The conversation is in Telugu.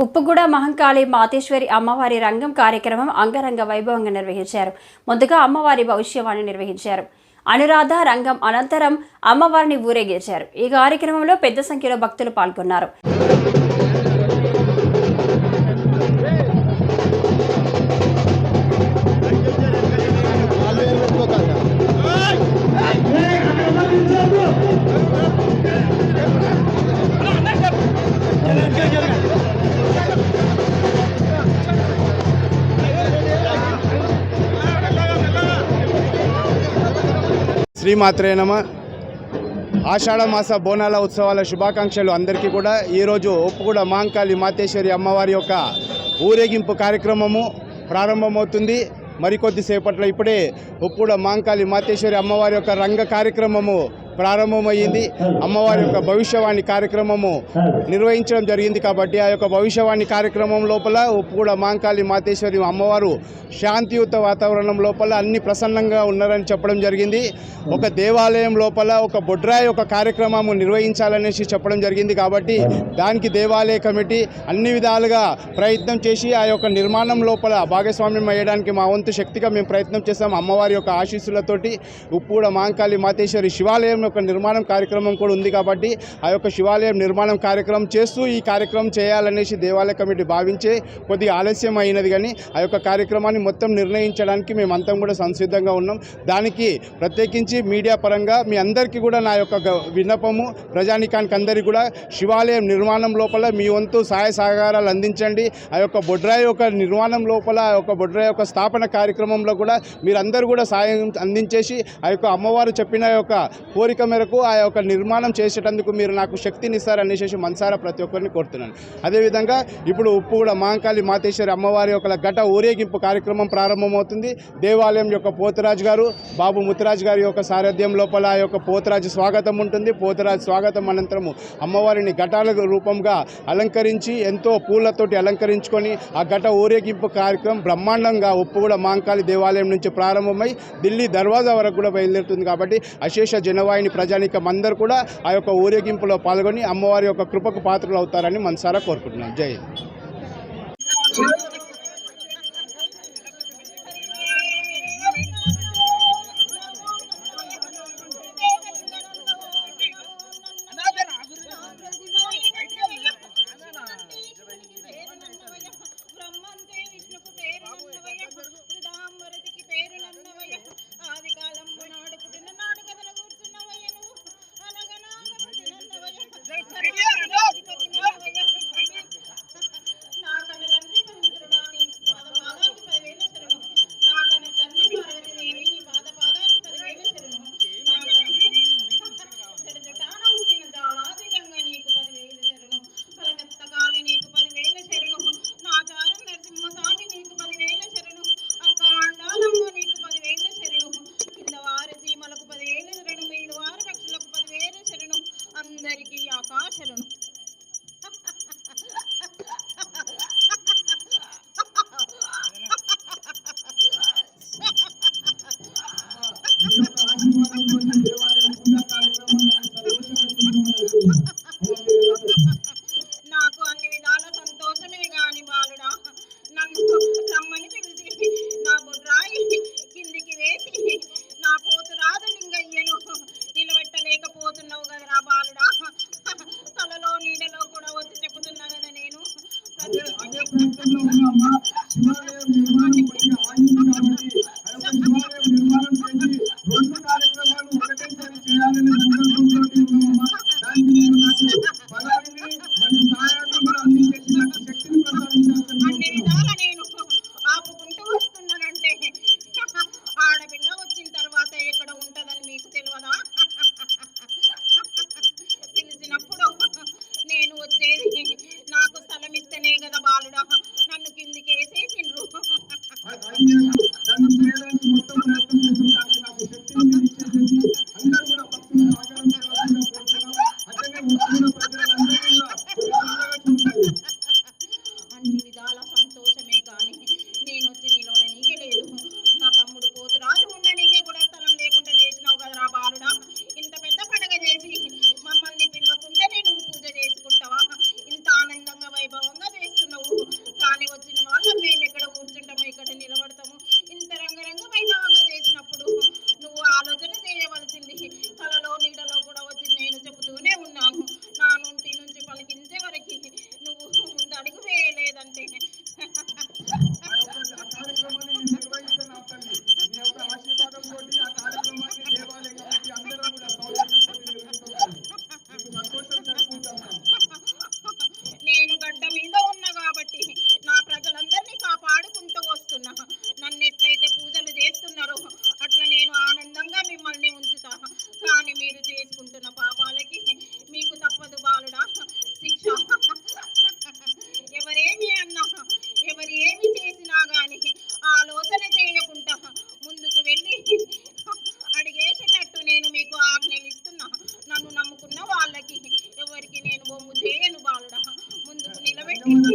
ఉప్పుగూడ మహంకాళి మాతేశ్వరి అమ్మవారి రంగం కార్యక్రమం అంగరంగ వైభవంగా నిర్వహించారు. ముందుగా అమ్మవారి భవిష్యవాణి నిర్వహించారు. అనురాధ రంగం అనంతరం అమ్మవారిని ఊరేగించారు. ఈ కార్యక్రమంలో పెద్ద సంఖ్యలో భక్తులు పాల్గొన్నారు. శ్రీమాత్రే నమ. ఆషాఢ మాస బోనాల ఉత్సవాల శుభాకాంక్షలు అందరికీ కూడా. ఈరోజు ఉప్పుగూడ మహంకాళి మాతేశ్వరి అమ్మవారి యొక్క ఊరేగింపు కార్యక్రమము ప్రారంభమవుతుంది. మరికొద్దిసేపట్లో ఇప్పుడే ఉప్పుగూడ మహంకాళి మాతేశ్వరి అమ్మవారి యొక్క రంగ కార్యక్రమము ప్రారంభమయ్యింది. అమ్మవారి యొక్క భవిష్యవాణి కార్యక్రమము నిర్వహించడం జరిగింది. కాబట్టి ఆ యొక్క భవిష్యవాణి కార్యక్రమం లోపల ఉప్పుగూడ మహంకాళి మాతేశ్వరి అమ్మవారు శాంతియుత వాతావరణం లోపల అన్ని ప్రసన్నంగా ఉన్నారని చెప్పడం జరిగింది. ఒక దేవాలయం లోపల ఒక బొడ్రాయి ఒక కార్యక్రమము నిర్వహించాలనేసి చెప్పడం జరిగింది. కాబట్టి దానికి దేవాలయ కమిటీ అన్ని విధాలుగా ప్రయత్నం చేసి ఆ యొక్క నిర్మాణం లోపల భాగస్వామ్యం అయ్యడానికి మా వంతు శక్తిగా మేము ప్రయత్నం చేస్తాం. అమ్మవారి యొక్క ఆశీస్సులతోటి ఉప్పుగూడ మహంకాళి మాతేశ్వరి శివాలయం యొక్క నిర్మాణం కార్యక్రమం కూడా ఉంది. కాబట్టి ఆ యొక్క శివాలయం నిర్మాణం కార్యక్రమం చేస్తూ ఈ కార్యక్రమం చేయాలనేసి దేవాలయ కమిటీ భావించే కొద్దిగా ఆలస్యం అయినది. కానీ ఆ యొక్క కార్యక్రమాన్ని మొత్తం నిర్ణయించడానికి మేమంతా కూడా సంసిద్ధంగా ఉన్నాం. దానికి ప్రత్యేకించి మీడియా పరంగా మీ అందరికీ కూడా నా యొక్క విన్నపము, ప్రజానికానికి అందరికీ కూడా శివాలయం నిర్మాణం లోపల మీ వంతు సహాయ సహకారాలు అందించండి. ఆ యొక్క బొడ్రాయి యొక్క నిర్మాణం లోపల ఆ యొక్క బొడ్రాయి యొక్క స్థాపన కార్యక్రమంలో కూడా మీరందరూ కూడా సాయం అందించేసి ఆ యొక్క అమ్మవారు చెప్పిన యొక్క కోరిక మేరకు ఆ యొక్క నిర్మాణం చేసేటందుకు మీరు నాకు శక్తిని ఇస్తారనేసి మనసారా ప్రతి ఒక్కరిని కోరుతున్నాను. అదేవిధంగా ఇప్పుడు ఉప్పుగూడ మహంకాళి మాతేశ్వరి అమ్మవారి యొక్క ఘట ఊరేగింపు కార్యక్రమం ప్రారంభమవుతుంది. దేవాలయం యొక్క పోతురాజు గారు బాబు ముత్తురాజు గారి యొక్క సారథ్యం లోపల ఆ యొక్క పోతురాజు స్వాగతం ఉంటుంది. పోతురాజు స్వాగతం అనంతరము అమ్మవారిని ఘటాల రూపంగా అలంకరించి ఎంతో పూలతోటి అలంకరించుకొని ఆ ఘట ఊరేగింపు కార్యక్రమం బ్రహ్మాండంగా ఉప్పుగూడ మహంకాళి దేవాలయం నుంచి ప్రారంభమై ఢిల్లీ దర్వాజా వరకు కూడా బయలుదేరుతుంది. కాబట్టి అశేష జనవాహిని ప్రజానికం అందరూ కూడా ఆ యొక్క ఊరేగింపులో పాల్గొని అమ్మవారి యొక్క కృపకు పాత్రలు అవుతారని మనసారా కోరుకుంటున్నాం. జై నాకు అన్ని విధాల సంతోషమే గాని బాలుడా, నన్ను రమ్మని పిలిచి నా బొడ్రాయి కిందికి వేసి నా పోతురాజు లింగయ్యను నిలబెట్టలేకపోతున్నావు కదరా బాలుడా. తలలో నీడలో కూడా వచ్చి చెబుతున్నా కదా నేను. అన్ని విధాల నేను ఆపుకుంటూ వస్తున్నానంటే ఆడపిల్ల వచ్చిన తర్వాత ఎక్కడ ఉంటుందని మీకు తెలియదా? పిలిచినప్పుడు నేను వచ్చేది నాకు స్థలం ఇస్తేనే కదా బాలుడా నన్ను కిందికి వేసేసిండ్రు. అన్ని విధాల సంతోషమే కానీ నేను వచ్చి నిలవడనీకే లేదు. నా తమ్ముడు పోతురాజు ఉండనీకే కూడా స్థలం లేకుండా చేసినావు కదరా బాలుడా. ఇంత పెద్ద పండగ చేసి మమ్మల్ని పిలవకుంటే నేను పూజ చేసుకుంటావా? ఇంత ఆనందంగా వైభవంగా చేస్తున్నావు. తల్లిని